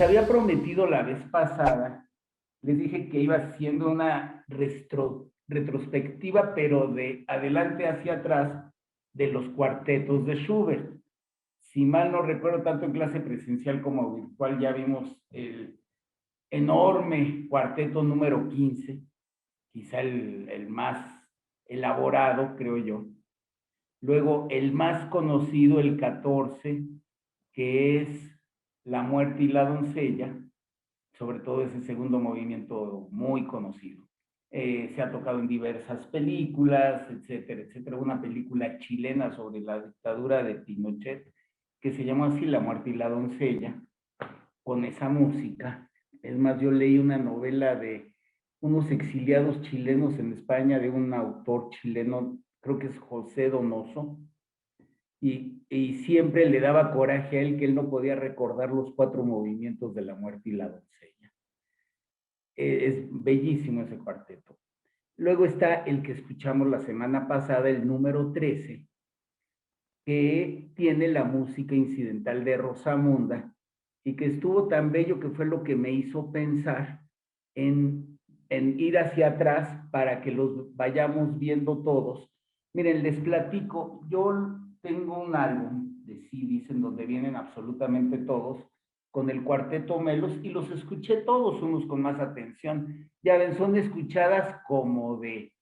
les había prometido la vez pasada, les dije que iba haciendo una retrospectiva, pero de adelante hacia atrás, de los cuartetos de Schubert. Si mal no recuerdo, tanto en clase presencial como virtual, ya vimos el enorme cuarteto número 15, quizá el más elaborado, creo yo. Luego, el más conocido, el 14, que es La muerte y la doncella, sobre todo ese segundo movimiento muy conocido. Se ha tocado en diversas películas, etcétera, etcétera. Una película chilena sobre la dictadura de Pinochet, que se llama así La muerte y la doncella, con esa música. Es más, yo leí una novela de unos exiliados chilenos en España, de un autor chileno, creo que es José Donoso, y siempre le daba coraje a él que él no podía recordar los 4 movimientos de La muerte y la doncella. Es bellísimo ese cuarteto. Luego está el que escuchamos la semana pasada, el número 13, que tiene la música incidental de Rosamunda y que estuvo tan bello que fue lo que me hizo pensar en ir hacia atrás para que los vayamos viendo todos. Miren, les platico, yo tengo un álbum de CDs en donde vienen absolutamente todos con el cuarteto Melos y los escuché todos, unos con más atención. Ya ven, son escuchadas como de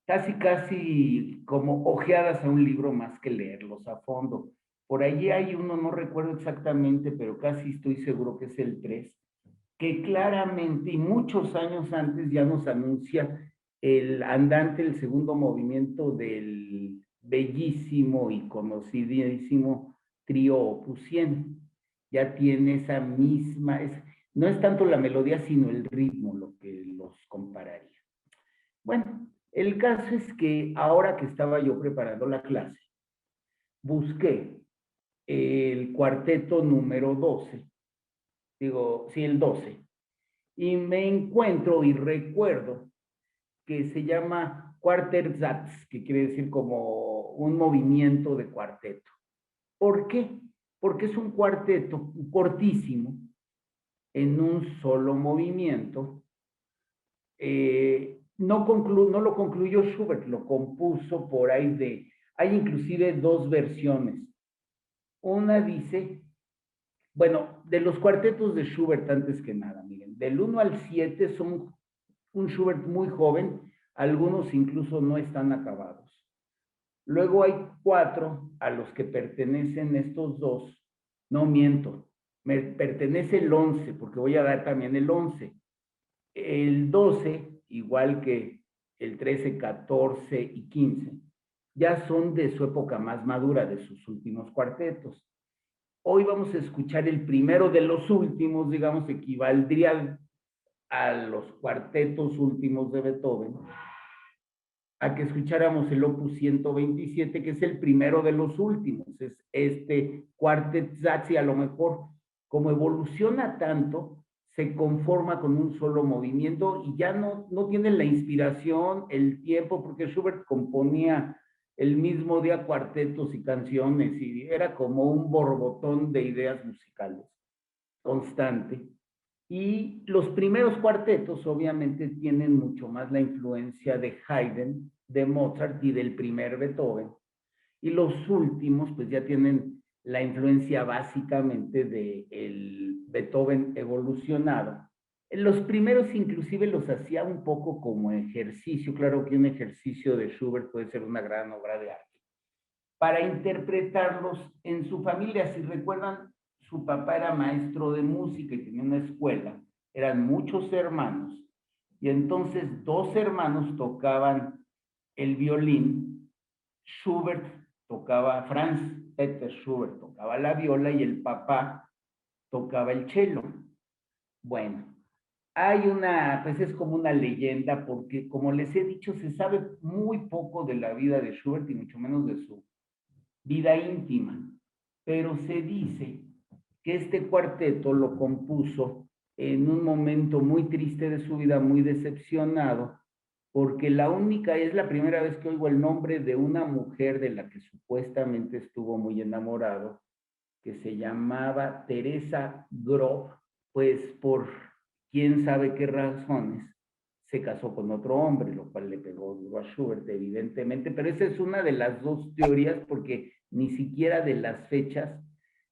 casi como ojeadas a un libro más que leerlos a fondo. Por allí hay uno, no recuerdo exactamente, pero casi estoy seguro que es el 3, que claramente y muchos años antes ya nos anuncia el andante, el segundo movimiento del bellísimo y conocidísimo trío Opus 100. Ya tiene esa misma, no es tanto la melodía, sino el ritmo lo que los compararía. Bueno, el caso es que ahora que estaba yo preparando la clase, busqué el cuarteto número 12, digo, sí, el 12, y me encuentro y recuerdo que se llama Quartersatz, que quiere decir como un movimiento de cuarteto. ¿Por qué? Porque es un cuarteto cortísimo, en un solo movimiento. No lo concluyó Schubert, lo compuso por ahí hay inclusive 2 versiones. Una dice, bueno, de los cuartetos de Schubert antes que nada, miren, del 1 al 7 son un Schubert muy joven, algunos incluso no están acabados. Luego hay 4 a los que pertenecen estos 2, no miento, me pertenece el 11, porque voy a dar también el 11. El 12, igual que el 13, 14 y 15, ya son de su época más madura, de sus últimos cuartetos. Hoy vamos a escuchar el primero de los últimos, digamos, equivaldría a los cuartetos últimos de Beethoven, a que escucháramos el opus 127, que es el primero de los últimos. Es este Quartet Zazi, a lo mejor, como evoluciona tanto, se conforma con un solo movimiento y ya no tiene la inspiración, el tiempo, porque Schubert componía el mismo día cuartetos y canciones y era como un borbotón de ideas musicales constante. Y los primeros cuartetos obviamente tienen mucho más la influencia de Haydn, de Mozart y del primer Beethoven. Y los últimos pues ya tienen la influencia básicamente del Beethoven evolucionado. Los primeros inclusive los hacía un poco como ejercicio, claro que un ejercicio de Schubert puede ser una gran obra de arte, para interpretarlos en su familia. Si recuerdan, su papá era maestro de música y tenía una escuela, eran muchos hermanos, y entonces 2 hermanos tocaban el violín, Schubert tocaba, Franz Peter Schubert tocaba la viola y el papá tocaba el cello. Bueno, hay pues es como una leyenda porque, como les he dicho, se sabe muy poco de la vida de Schubert y mucho menos de su vida íntima, pero se dice que este cuarteto lo compuso en un momento muy triste de su vida, muy decepcionado, porque es la primera vez que oigo el nombre de una mujer de la que supuestamente estuvo muy enamorado, que se llamaba Teresa Grob, pues por quién sabe qué razones, se casó con otro hombre, lo cual le pegó duro a Schubert, evidentemente, pero esa es una de las dos teorías, porque ni siquiera de las fechas.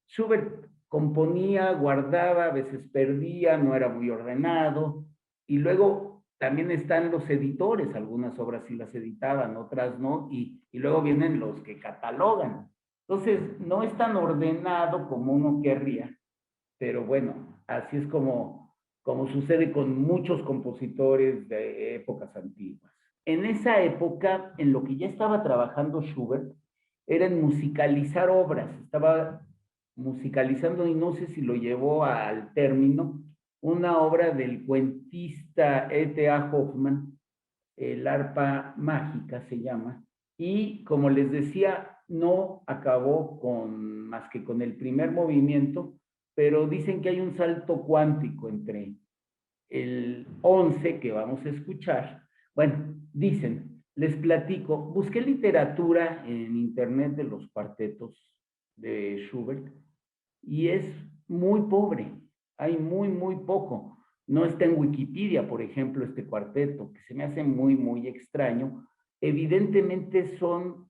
Schubert componía, guardaba, a veces perdía, no era muy ordenado, y luego también están los editores, algunas obras sí las editaban, otras no, y luego vienen los que catalogan. Entonces, no es tan ordenado como uno querría, pero bueno, así es como sucede con muchos compositores de épocas antiguas. En esa época, en lo que ya estaba trabajando Schubert, era en musicalizar obras, estaba musicalizando, y no sé si lo llevó al término, una obra del cuentista E.T.A. Hoffmann, El arpa mágica se llama, y como les decía, no acabó más que con el primer movimiento, pero dicen que hay un salto cuántico entre el 11 que vamos a escuchar. Bueno, dicen, les platico, busqué literatura en internet de los cuartetos de Schubert y es muy pobre, hay muy poco. No está en Wikipedia, por ejemplo, este cuarteto, que se me hace muy extraño. Evidentemente son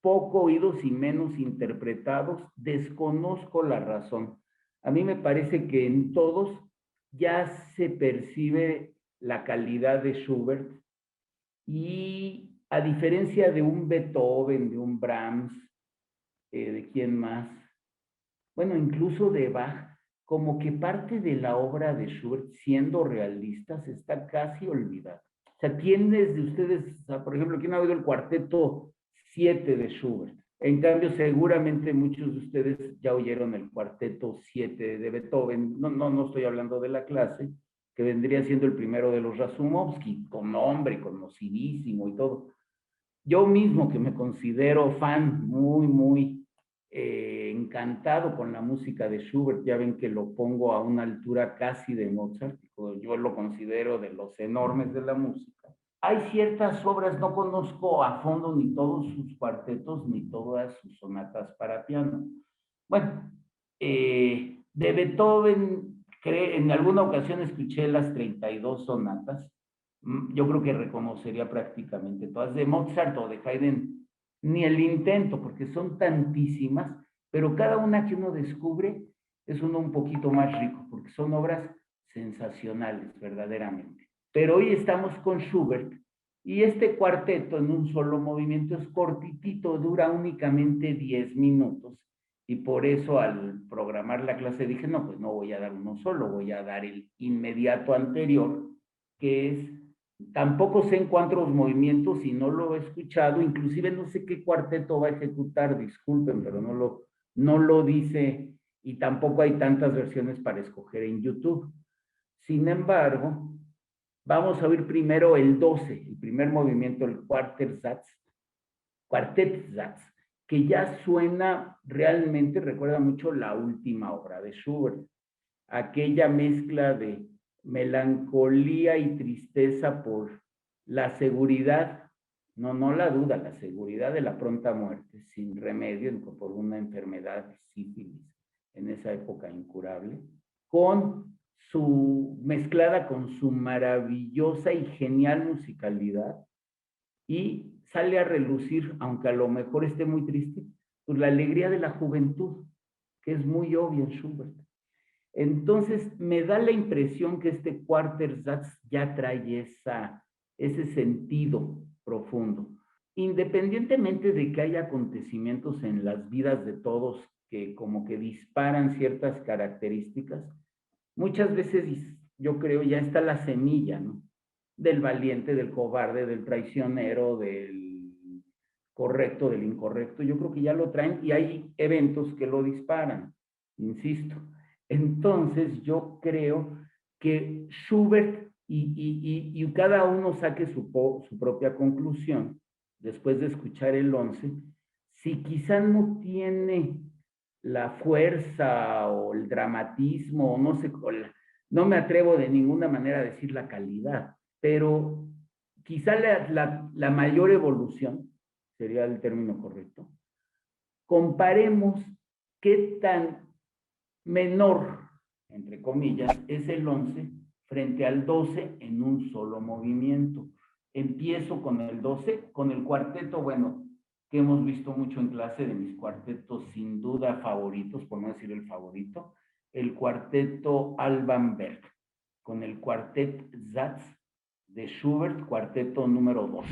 poco oídos y menos interpretados, desconozco la razón. A mí me parece que en todos ya se percibe la calidad de Schubert, y a diferencia de un Beethoven, de un Brahms, de quién más, bueno, incluso de Bach, como que parte de la obra de Schubert, siendo realistas, está casi olvidada. O sea, ¿quiénes de ustedes, o sea, por ejemplo, quién ha oído el cuarteto 7 de Schubert? En cambio, seguramente muchos de ustedes ya oyeron el cuarteto 7 de Beethoven. No estoy hablando de la clase, que vendría siendo el primero de los Razumovsky, con nombre, conocidísimo y todo. Yo mismo, que me considero fan muy encantado con la música de Schubert, ya ven que lo pongo a una altura casi de Mozart, yo lo considero de los enormes de la música. Hay ciertas obras, no conozco a fondo ni todos sus cuartetos, ni todas sus sonatas para piano. Bueno, de Beethoven, en alguna ocasión escuché las 32 sonatas. Yo creo que reconocería prácticamente todas. De Mozart o de Haydn, ni el intento, porque son tantísimas, pero cada una que uno descubre es uno un poquito más rico, porque son obras sensacionales, verdaderamente. Pero hoy estamos con Schubert, y este cuarteto en un solo movimiento es cortitito, dura únicamente 10 minutos, y por eso al programar la clase dije, no, pues no voy a dar uno solo, voy a dar el inmediato anterior, que es, tampoco sé en cuántos movimientos y no lo he escuchado, inclusive no sé qué cuarteto va a ejecutar, disculpen, pero no lo dice, y tampoco hay tantas versiones para escoger en YouTube. Sin embargo, vamos a oír primero el 12, el primer movimiento, el Quartet-Satz, que ya suena realmente, recuerda mucho la última obra de Schubert, aquella mezcla de melancolía y tristeza por la seguridad, no la duda, la seguridad de la pronta muerte, sin remedio, por una enfermedad, sífilis, en esa época incurable, con mezclada con su maravillosa y genial musicalidad, y sale a relucir, aunque a lo mejor esté muy triste, pues la alegría de la juventud, que es muy obvia en Schubert. Entonces, me da la impresión que este Quarter-Satz ya trae ese sentido profundo. Independientemente de que haya acontecimientos en las vidas de todos que como que disparan ciertas características, muchas veces yo creo ya está la semilla, ¿no? Del valiente, del cobarde, del traicionero, del correcto, del incorrecto. Yo creo que ya lo traen, y hay eventos que lo disparan, insisto. Entonces yo creo que Schubert y cada uno saque su propia conclusión después de escuchar el 11, si quizá no tiene la fuerza o el dramatismo, o no sé, no me atrevo de ninguna manera a decir la calidad, pero quizá la mayor evolución, sería el término correcto. Comparemos ¿qué tan menor, entre comillas, es el 11 frente al 12 en un solo movimiento? Empiezo con el 12, con el cuarteto, bueno, que hemos visto mucho en clase, de mis cuartetos sin duda favoritos, por no decir el favorito, el cuarteto Alban Berg, con el cuartet Satz de Schubert, cuarteto número 2.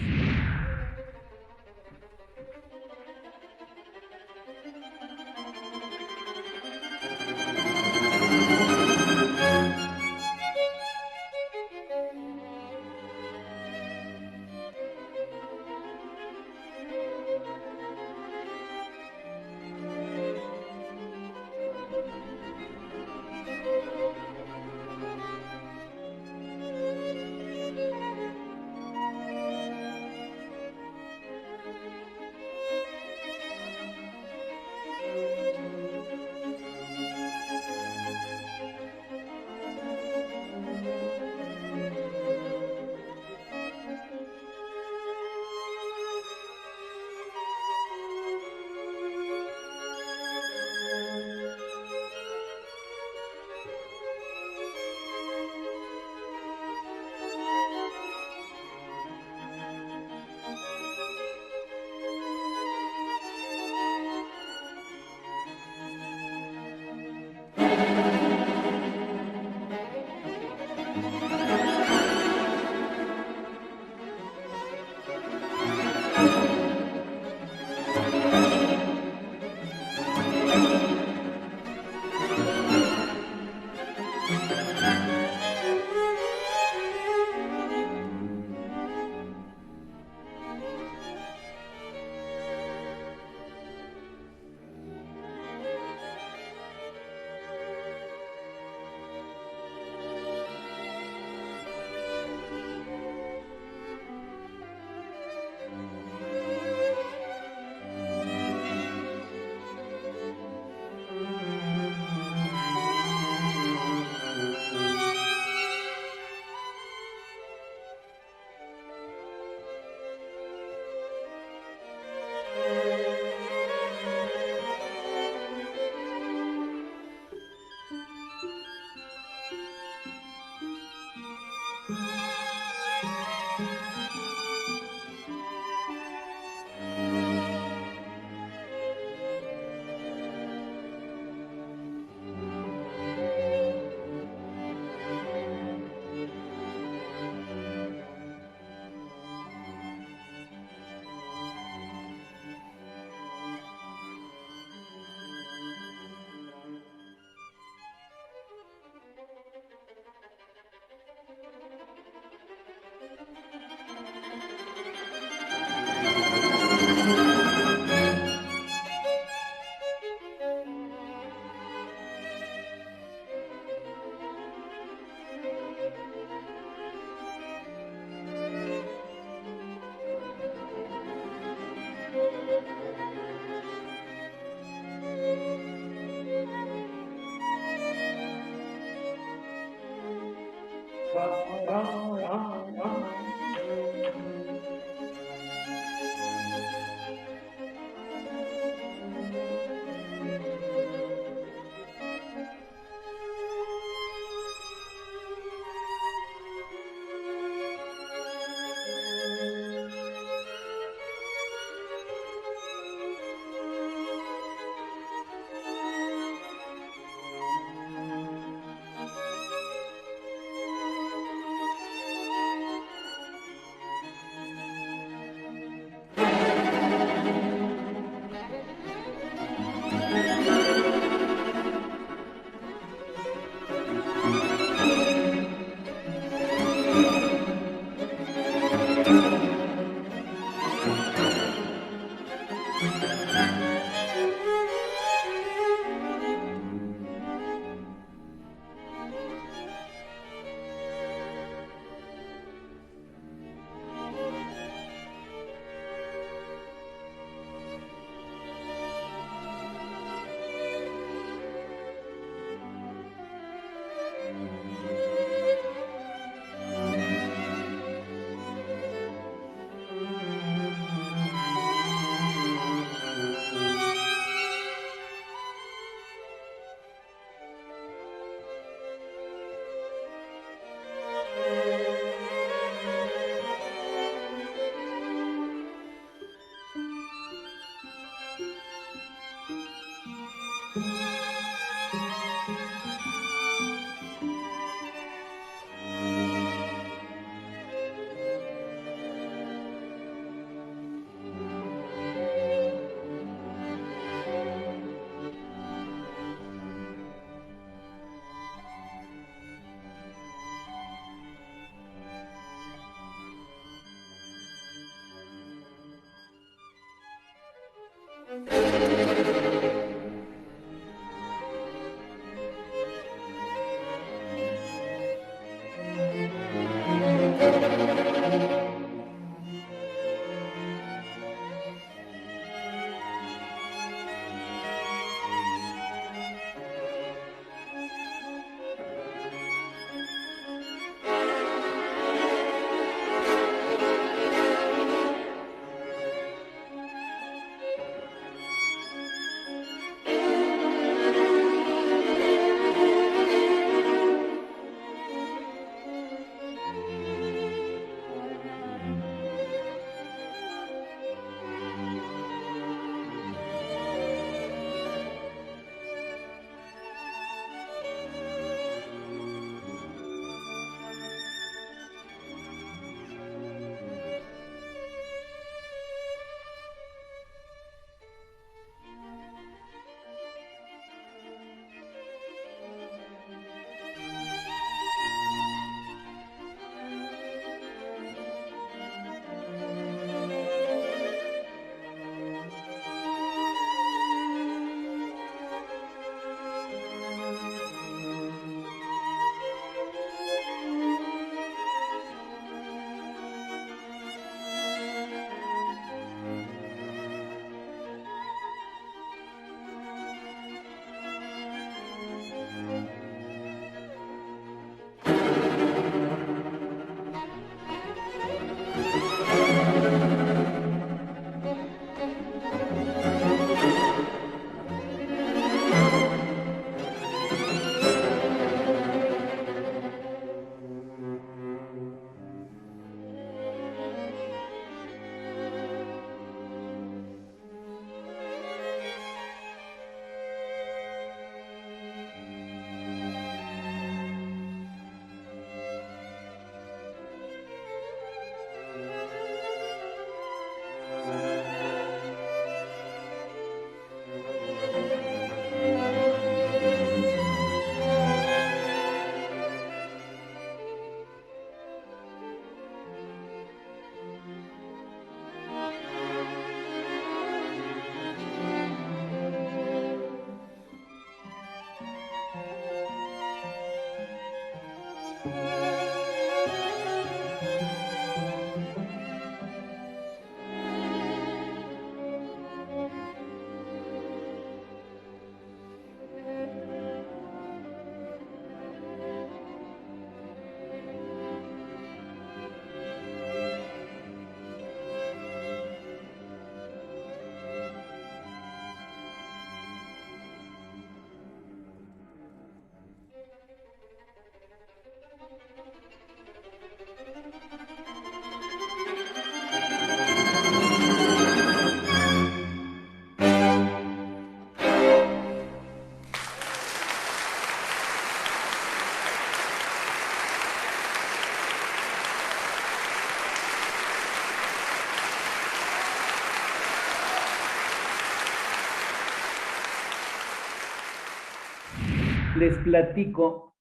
Les platico,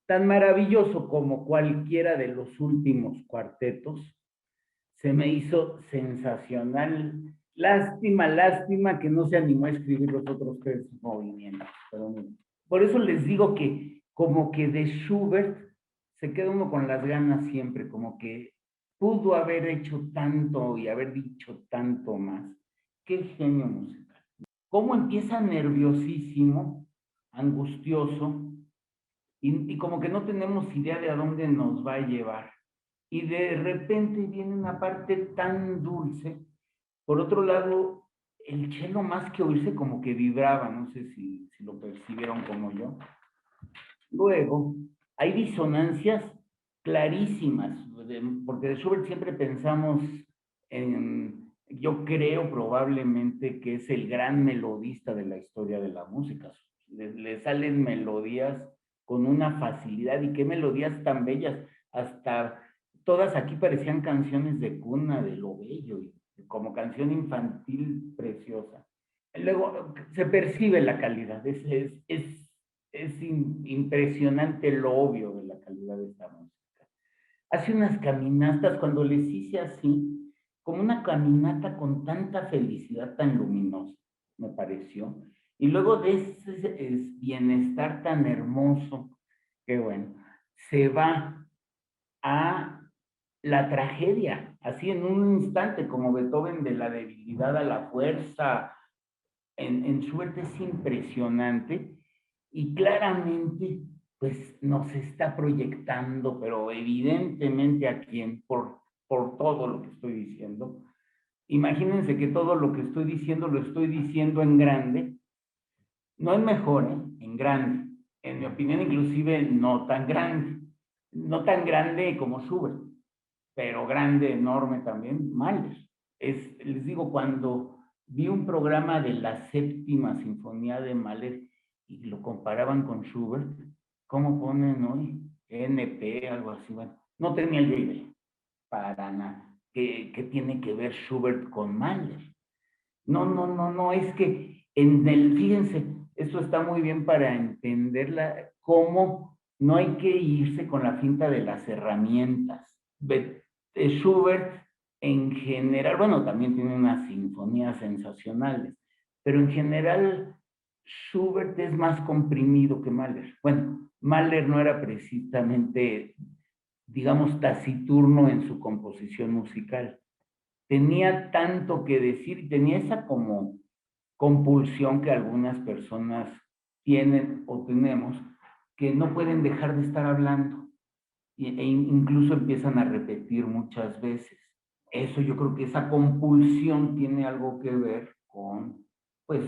tan maravilloso como cualquiera de los últimos cuartetos, se me hizo sensacional. Lástima, lástima que no se animó a escribir los otros tres movimientos. Pero por eso les digo que como que de Schubert se queda uno con las ganas siempre, como que pudo haber hecho tanto y haber dicho tanto más. Qué genio musical. Cómo empieza nerviosísimo, angustioso, y como que no tenemos idea de a dónde nos va a llevar. Y de repente viene una parte tan dulce. Por otro lado, el cello más que oírse como que vibraba, no sé si lo percibieron como yo. Luego, hay disonancias clarísimas, porque de Schubert siempre pensamos en, yo creo probablemente que es el gran melodista de la historia de la música. Le salen melodías con una facilidad, y qué melodías tan bellas, hasta todas aquí parecían canciones de cuna, de lo bello, y como canción infantil preciosa. Luego se percibe la calidad, es impresionante lo obvio de la calidad de esta música. Hace unas caminatas, cuando les hice así, como una caminata con tanta felicidad tan luminosa, me pareció. Y luego de ese bienestar tan hermoso, que bueno, se va a la tragedia, así en un instante, como Beethoven de la debilidad a la fuerza, en Schubert es impresionante y claramente pues nos está proyectando, pero evidentemente a quién, por todo lo que estoy diciendo. Imagínense que todo lo que estoy diciendo lo estoy diciendo en grande, no es mejor, ¿eh? En grande. En mi opinión, inclusive no tan grande. No tan grande como Schubert, pero grande, enorme también, Mahler. Les digo, cuando vi un programa de la séptima sinfonía de Mahler y lo comparaban con Schubert, ¿cómo ponen hoy? NP, algo así, bueno, no tenía yo idea, para nada. ¿Qué tiene que ver Schubert con Mahler? No, no, no, no, es que fíjense, esto está muy bien para entenderla, cómo no hay que irse con la finta de las herramientas. Schubert en general, bueno, también tiene unas sinfonías sensacionales, pero en general Schubert es más comprimido que Mahler. Bueno, Mahler no era precisamente, digamos, taciturno en su composición musical, tenía tanto que decir y tenía esa como compulsión que algunas personas tienen o tenemos, que no pueden dejar de estar hablando incluso empiezan a repetir muchas veces. Eso yo creo que esa compulsión tiene algo que ver con, pues,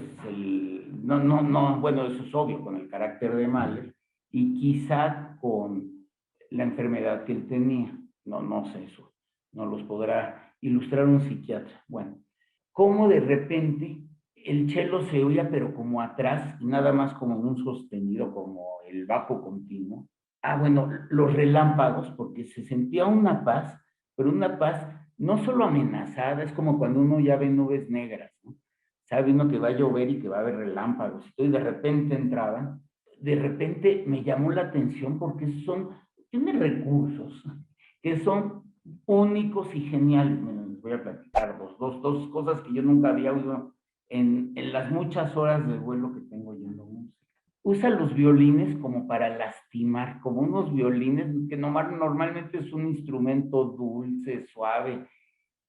bueno, eso es obvio, con el carácter de Mahler y quizá con la enfermedad que él tenía. No sé eso, no los podrá ilustrar un psiquiatra. Bueno, cómo de repente el cello se oía, pero como atrás, y nada más como en un sostenido, como el bajo continuo. Bueno, los relámpagos, porque se sentía una paz, pero una paz no solo amenazada, es como cuando uno ya ve nubes negras, ¿no? Sabe uno que va a llover y que va a haber relámpagos, y de repente entraban, de repente me llamó la atención porque tiene recursos que son únicos y geniales. Les voy a platicar dos cosas que yo nunca había oído en las muchas horas de vuelo que tengo yendo música. Usa los violines como para lastimar, como unos violines que normalmente es un instrumento dulce, suave.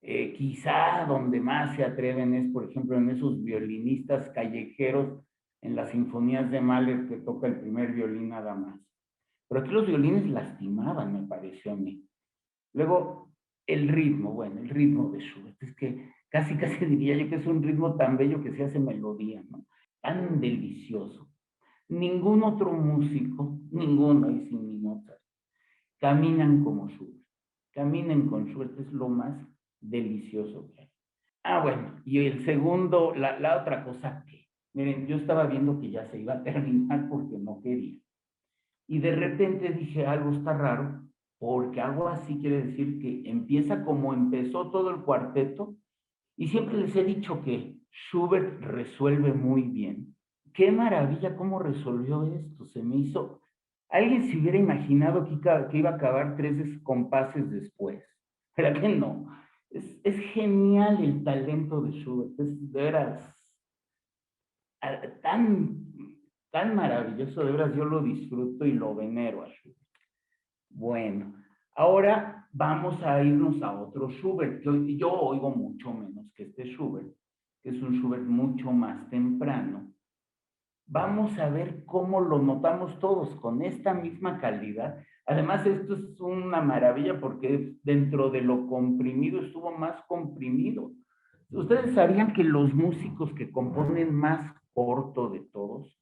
Quizá donde más se atreven es, por ejemplo, en esos violinistas callejeros en las sinfonías de Mahler que toca el primer violín nada más. Pero aquí los violines lastimaban, me pareció a mí. Luego, el ritmo, bueno, el ritmo de Schubert, es que casi diría yo que es un ritmo tan bello que se hace melodía, ¿no? Tan delicioso. Ningún otro músico, ninguno, y sin ni Mozart, caminan como Schubert. Caminen con Schubert, es lo más delicioso que hay. Bueno, y el segundo, la otra cosa que, miren, yo estaba viendo que ya se iba a terminar porque no quería. Y de repente dije, algo está raro, porque algo así quiere decir que empieza como empezó todo el cuarteto, y siempre les he dicho que Schubert resuelve muy bien. Qué maravilla cómo resolvió esto, se me hizo. Alguien se hubiera imaginado que iba a acabar tres compases después. ¿Verdad que no? Es genial el talento de Schubert, es de veras tan, tan maravilloso, de veras yo lo disfruto y lo venero a Schubert. Bueno, ahora vamos a irnos a otro Schubert. Yo oigo mucho menos que este Schubert, que es un Schubert mucho más temprano. Vamos a ver cómo lo notamos todos con esta misma calidad. Además, esto es una maravilla porque dentro de lo comprimido estuvo más comprimido. Ustedes sabían que los músicos que componen más corto de todos,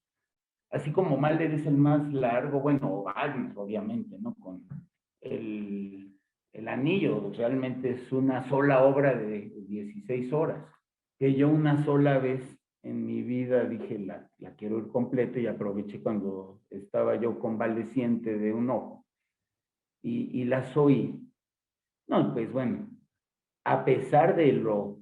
así como Mahler es el más largo, bueno, Wagner, obviamente, ¿no? Con el anillo, realmente es una sola obra de 16 horas, que yo una sola vez en mi vida dije, la quiero ir completo y aproveché cuando estaba yo convaleciente de un ojo y las oí. No, pues bueno, a pesar de lo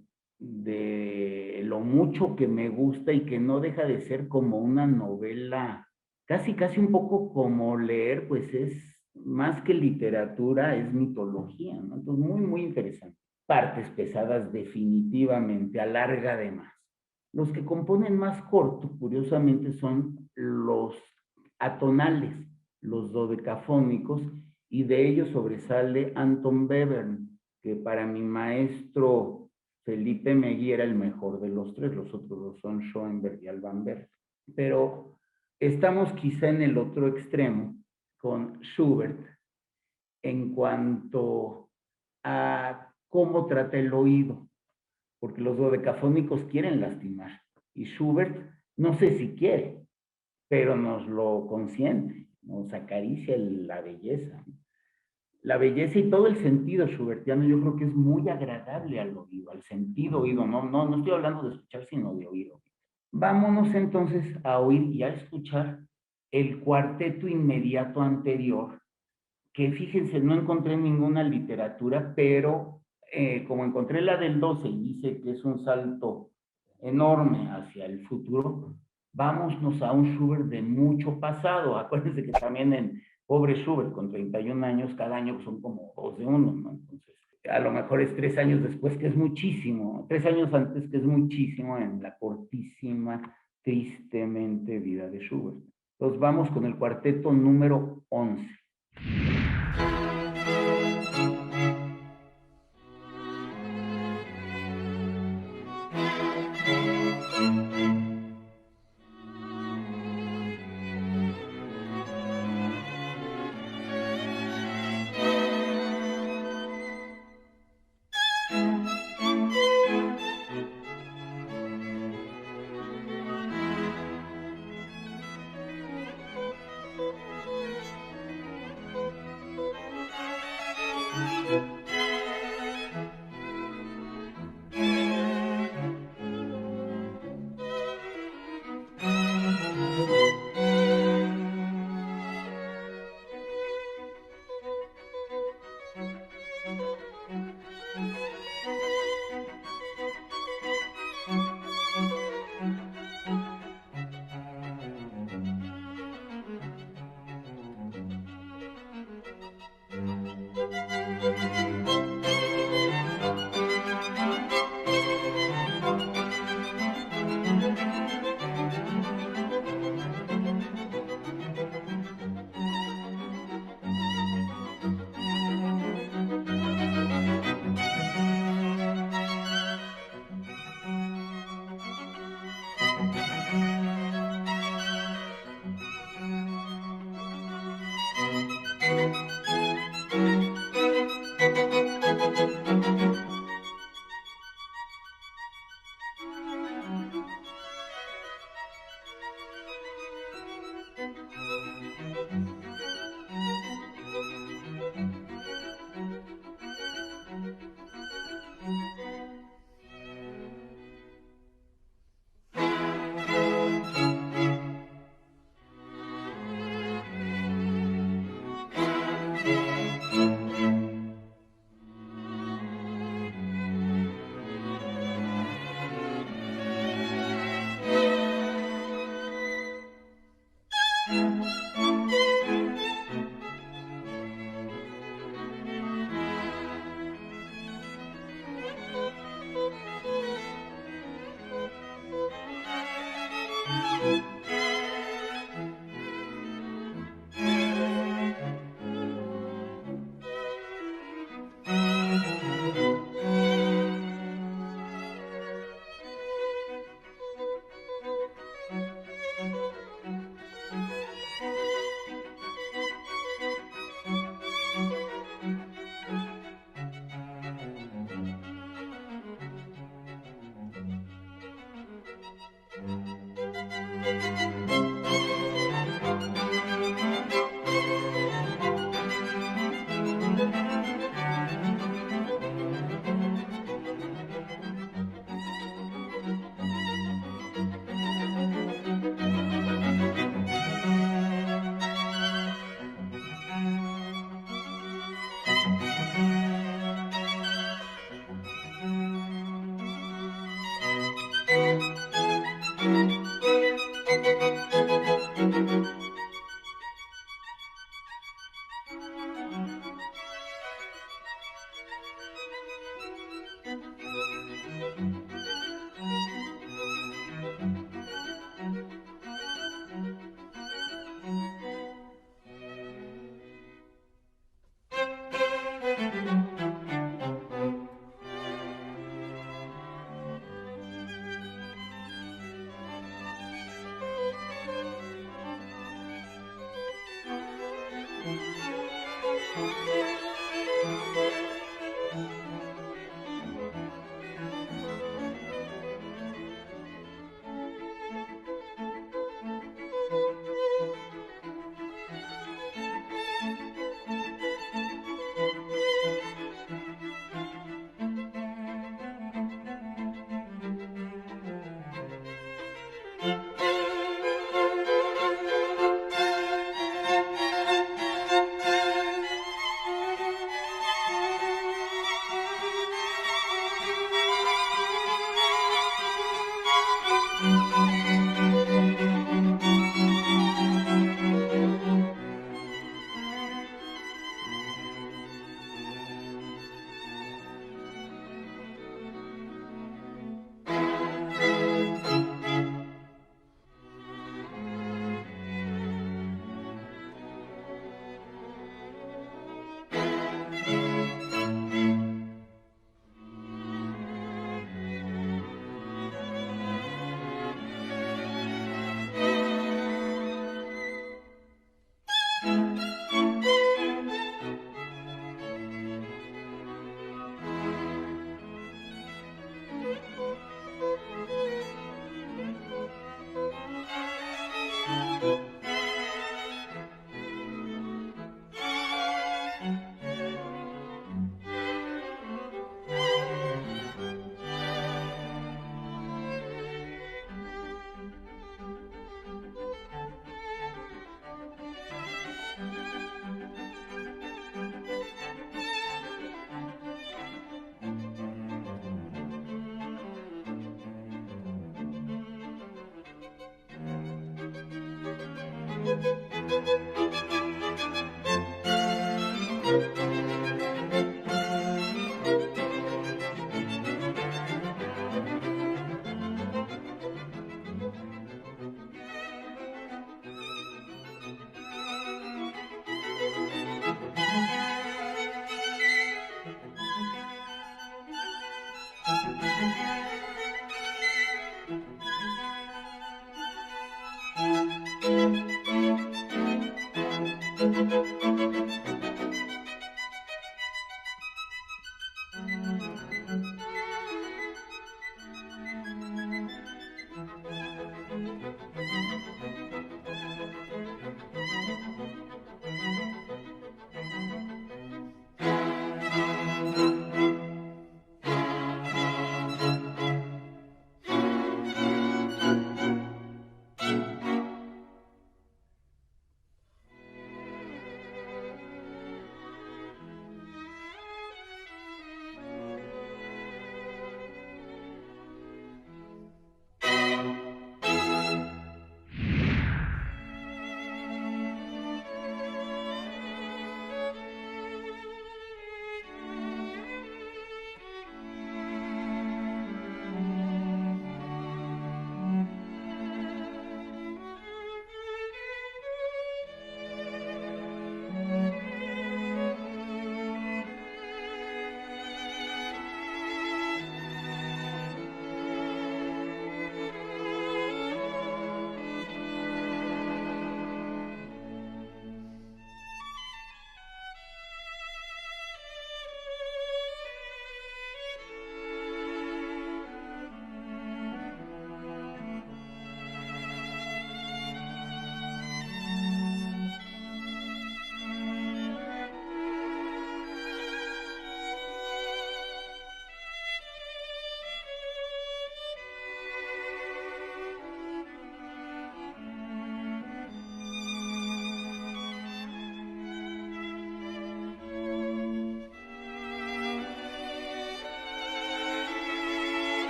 mucho que me gusta y que no deja de ser como una novela, casi un poco como leer, pues es más que literatura, es mitología, ¿no? Entonces, muy interesante. partes pesadas definitivamente, alarga de más. Los que componen más corto, curiosamente, son los atonales, los dodecafónicos, y de ellos sobresale Anton Webern, que para mi maestro Felipe Megui era el mejor de los tres, los otros dos son Schoenberg y Alban Berg. Pero estamos quizá en el otro extremo con Schubert en cuanto a cómo trata el oído, porque los dodecafónicos quieren lastimar y Schubert no sé si quiere, pero nos lo consiente, nos acaricia la belleza. La belleza y todo el sentido schubertiano yo creo que es muy agradable al oído, al sentido oído, no estoy hablando de escuchar, sino de oído. Vámonos entonces a oír y a escuchar el cuarteto inmediato anterior, que fíjense, no encontré ninguna literatura, pero como encontré la del 12 y dice que es un salto enorme hacia el futuro, vámonos a un Schubert de mucho pasado. Acuérdense que también en pobre Schubert, con 31 años, cada año son como dos de uno, ¿no? Entonces, a lo mejor es 3 años después, que es muchísimo, 3 años antes, que es muchísimo en la cortísima, tristemente vida de Schubert. Entonces vamos con el cuarteto número 11.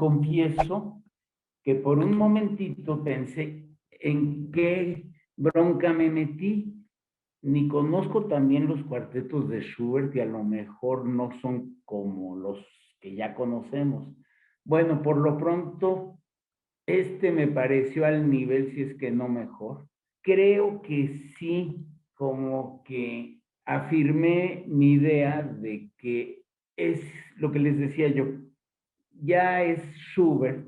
confieso que por un momentito pensé en qué bronca me metí. Ni conozco también los cuartetos de Schubert y a lo mejor no son como los que ya conocemos. Bueno, por lo pronto, este me pareció al nivel, si es que no mejor. Creo que sí, como que afirmé mi idea de que es lo que les decía yo, ya es Schubert.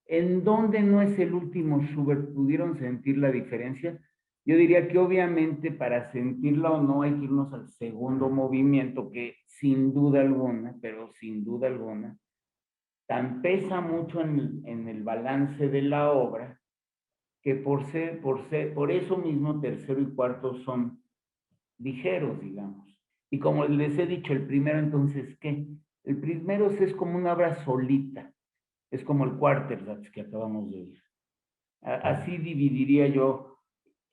¿En dónde no es el último Schubert? ¿Pudieron sentir la diferencia? Yo diría que obviamente para sentirla o no hay que irnos al segundo movimiento, que sin duda alguna, pero sin duda alguna, tan pesa mucho en el balance de la obra, que por eso mismo tercero y cuarto son ligeros, digamos. Y como les he dicho, el primero entonces, ¿qué? El primero es como una obra solita, es como el Quarterdatz que acabamos de oír. Así dividiría yo.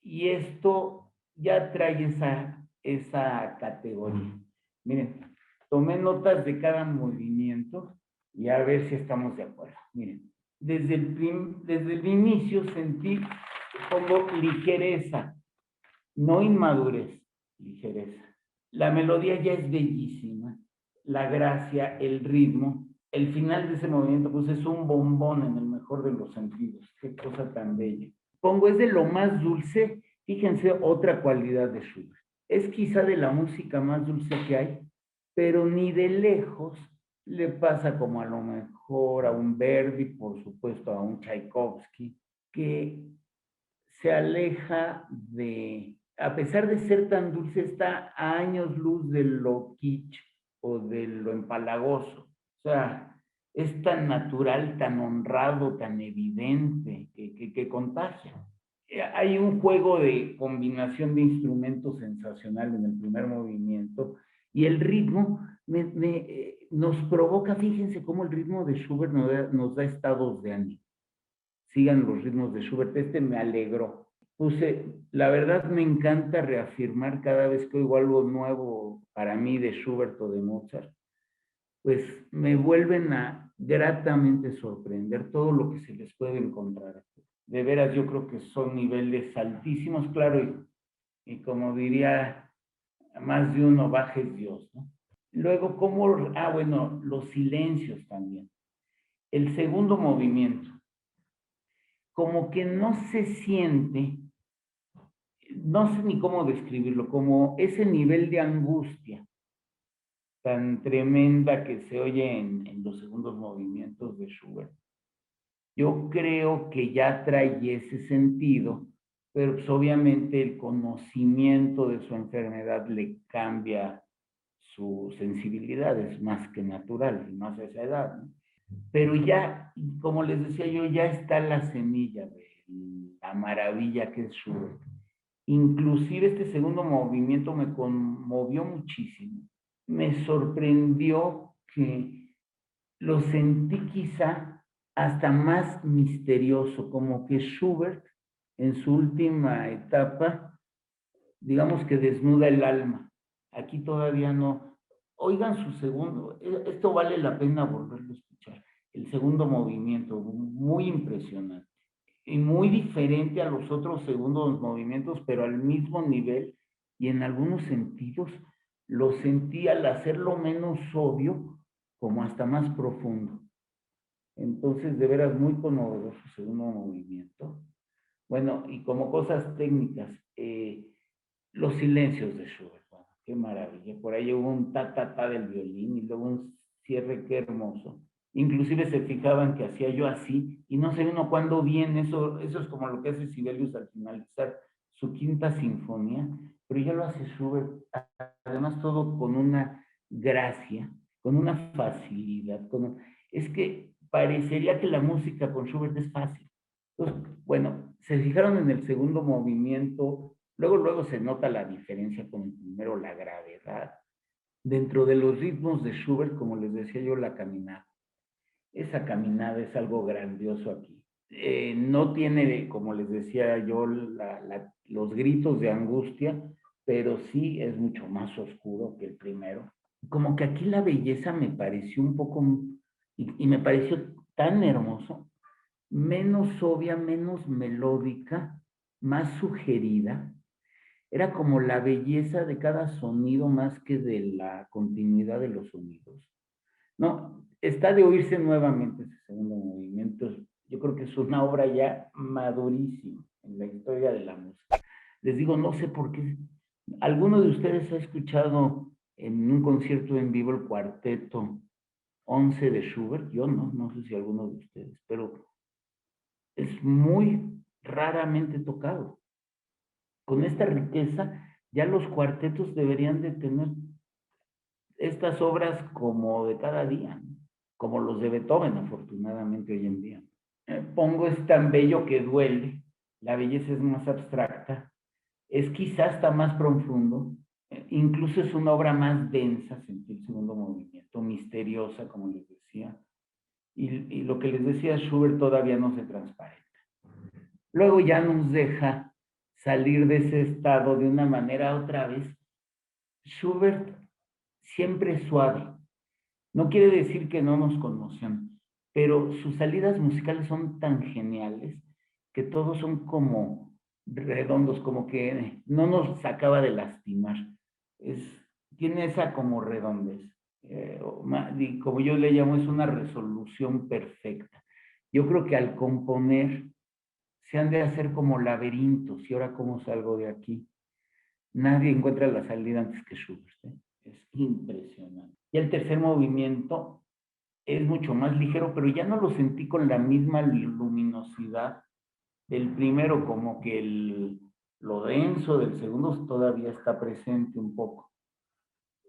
Y esto ya trae esa categoría. Miren, tomé notas de cada movimiento y a ver si estamos de acuerdo. Miren, desde el inicio sentí como ligereza, no inmadurez, ligereza. La melodía ya es bellísima, la gracia, el ritmo. El final de ese movimiento, pues es un bombón en el mejor de los sentidos. Qué cosa tan bella. Pongo, es de lo más dulce. Fíjense, otra cualidad de Schubert. Es quizá de la música más dulce que hay, pero ni de lejos le pasa como a lo mejor a un Verdi, por supuesto, a un Tchaikovsky, que se aleja de, a pesar de ser tan dulce, está a años luz de lo kitsch o de lo empalagoso. O sea, es tan natural, tan honrado, tan evidente, que contagia. Hay un juego de combinación de instrumentos sensacional en el primer movimiento y el ritmo nos provoca, fíjense cómo el ritmo de Schubert nos da estados de ánimo. Sigan los ritmos de Schubert, este me alegró. La verdad me encanta reafirmar cada vez que oigo algo nuevo para mí de Schubert o de Mozart, pues me vuelven a gratamente sorprender todo lo que se les puede encontrar. De veras, yo creo que son niveles altísimos, claro, y como diría más de uno, bajes Dios, ¿no? Luego, bueno, los silencios también. El segundo movimiento, como que no se siente, no sé ni cómo describirlo, como ese nivel de angustia tan tremenda que se oye en los segundos movimientos de Schubert. Yo creo que ya trae ese sentido, pero pues obviamente el conocimiento de su enfermedad le cambia su sensibilidad, es más que natural, y más a esa edad, ¿no? Pero ya, como les decía yo, ya está la semilla de la maravilla que es Schubert. Inclusive este segundo movimiento me conmovió muchísimo. Me sorprendió que lo sentí quizá hasta más misterioso, como que Schubert en su última etapa, digamos que desnuda el alma. Aquí todavía no. Oigan su segundo, esto vale la pena volverlo a escuchar. El segundo movimiento, muy impresionante y muy diferente a los otros segundos movimientos, pero al mismo nivel y en algunos sentidos lo sentí al hacerlo menos obvio, como hasta más profundo. Entonces, de veras, muy conmovedor su segundo movimiento. Bueno, y como cosas técnicas, los silencios de Schubert, bueno, qué maravilla. Por ahí hubo un ta-ta-ta del violín y luego un cierre, qué hermoso. Inclusive se fijaban que hacía yo así, y no sé uno cuándo viene, eso es como lo que hace Sibelius al finalizar su quinta sinfonía, pero ya lo hace Schubert, además todo con una gracia, con una facilidad, es que parecería que la música con Schubert es fácil. Entonces, bueno, se fijaron en el segundo movimiento, luego se nota la diferencia con el primero, la gravedad. Dentro de los ritmos de Schubert, como les decía yo, la caminada. Esa caminada es algo grandioso aquí. No tiene, como les decía yo, los gritos de angustia, pero sí es mucho más oscuro que el primero. Como que aquí la belleza me pareció un poco, y me pareció tan hermoso, menos obvia, menos melódica, más sugerida. Era como la belleza de cada sonido más que de la continuidad de los sonidos. No, está de oírse nuevamente ese segundo movimiento. Yo creo que es una obra ya madurísima en la historia de la música. Les digo, no sé por qué. ¿Alguno de ustedes ha escuchado en un concierto en vivo el cuarteto 11 de Schubert? Yo no, no sé si alguno de ustedes, pero es muy raramente tocado. Con esta riqueza, ya los cuartetos deberían de tener estas obras como de cada día, ¿no? Como los de Beethoven, afortunadamente hoy en día. Pongo es tan bello que duele, la belleza es más abstracta, es quizás hasta más profundo, incluso es una obra más densa, sentí el segundo movimiento, misteriosa, como les decía, y lo que les decía Schubert todavía no se transparenta. Luego ya nos deja salir de ese estado de una manera otra vez. Schubert siempre suave. No quiere decir que no nos conmociona, pero sus salidas musicales son tan geniales que todos son como redondos, como que no nos acaba de lastimar. Es, tiene esa como redondez. Y como yo le llamo, es una resolución perfecta. Yo creo que al componer se han de hacer como laberintos. ¿Y ahora cómo salgo de aquí? Nadie encuentra la salida antes que Schubert, ¿eh? Es impresionante. Y el tercer movimiento es mucho más ligero, pero ya no lo sentí con la misma luminosidad del primero, como que lo denso del segundo todavía está presente un poco.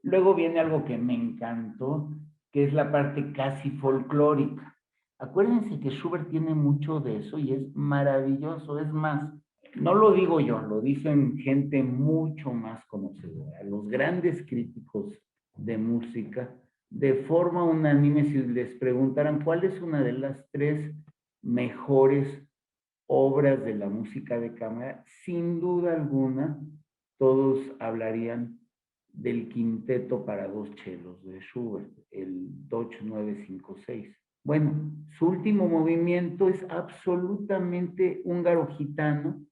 Luego viene algo que me encantó, que es la parte casi folclórica. Acuérdense que Schubert tiene mucho de eso y es maravilloso. Es más, no lo digo yo, lo dicen gente mucho más conocedora. Los grandes críticos de música, de forma unánime, si les preguntaran cuál es una de las tres mejores obras de la música de cámara, sin duda alguna, todos hablarían del quinteto para dos chelos de Schubert, el Doch 956. Bueno, su último movimiento es absolutamente húngaro gitano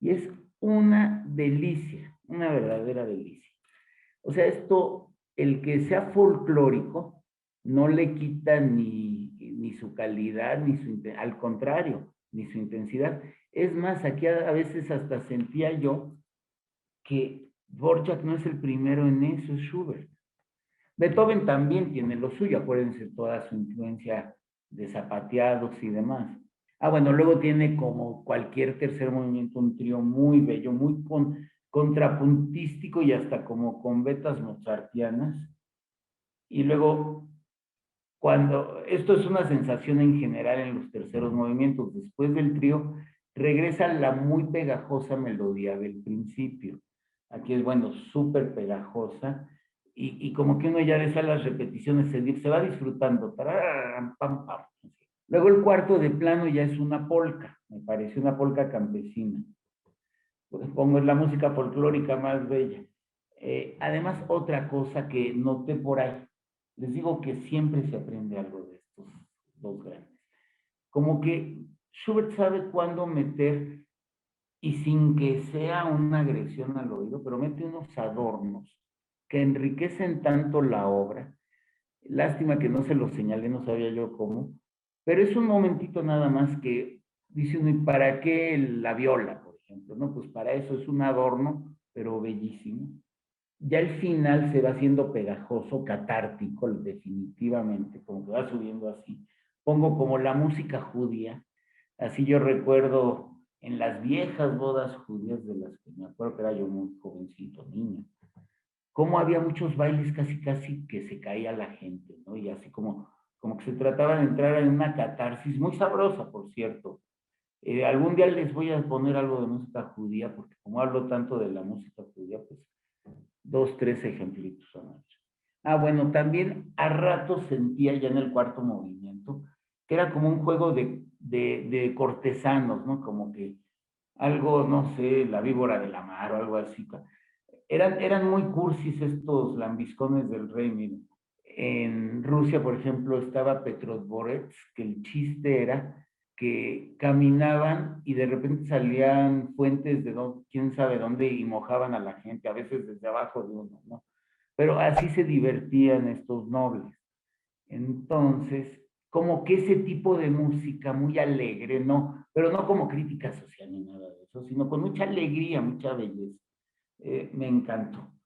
y es una delicia, una verdadera delicia. O sea, esto, el que sea folclórico, no le quita ni su calidad, ni su, al contrario, ni su intensidad. Es más, aquí a veces hasta sentía yo que Dvorak no es el primero en eso, es Schubert. Beethoven también tiene lo suyo, acuérdense toda su influencia de zapateados y demás. Ah, bueno, luego tiene como cualquier tercer movimiento un trío muy bello, muy contrapuntístico y hasta como con vetas mozartianas. Y luego, cuando, esto es una sensación en general en los terceros movimientos, después del trío, regresa la muy pegajosa melodía del principio. Aquí es, bueno, súper pegajosa y como que uno ya de esas las repeticiones se va disfrutando. Tararán, pam, pam. Luego el cuarto de plano ya es una polca, me parece una polca campesina. Pues pongo la música folclórica más bella. Además, otra cosa que noté por ahí, les digo que siempre se aprende algo de estos dos grandes. Como que Schubert sabe cuándo meter, y sin que sea una agresión al oído, pero mete unos adornos que enriquecen tanto la obra. Lástima que no se los señalé, no sabía yo cómo, pero es un momentito nada más que dice uno, ¿y para qué la viola, por ejemplo? No, pues para eso es un adorno, pero bellísimo. Ya el final se va haciendo pegajoso, catártico, definitivamente, como que va subiendo así. Pongo como la música judía, así yo recuerdo en las viejas bodas judías de las que me acuerdo que era yo muy jovencito, niño, cómo había muchos bailes casi casi que se caía la gente, ¿no? Y así como que se trataba de entrar en una catarsis muy sabrosa, por cierto. Algún día les voy a poner algo de música judía, porque como hablo tanto de la música judía, pues dos, tres ejemplitos son. Ah, bueno, también a ratos sentía ya en el cuarto movimiento que era como un juego de cortesanos, ¿no? Como que algo, no sé, la víbora de la mar o algo así. Eran muy cursis estos lambiscones del rey, miren. En Rusia, por ejemplo, estaba Petrosborets, que el chiste era que caminaban y de repente salían fuentes de quién sabe dónde y mojaban a la gente, a veces desde abajo de uno, ¿no? Pero así se divertían estos nobles. Entonces, como que ese tipo de música muy alegre, ¿no? Pero no como crítica social ni nada de eso, sino con mucha alegría, mucha belleza. Me encantó.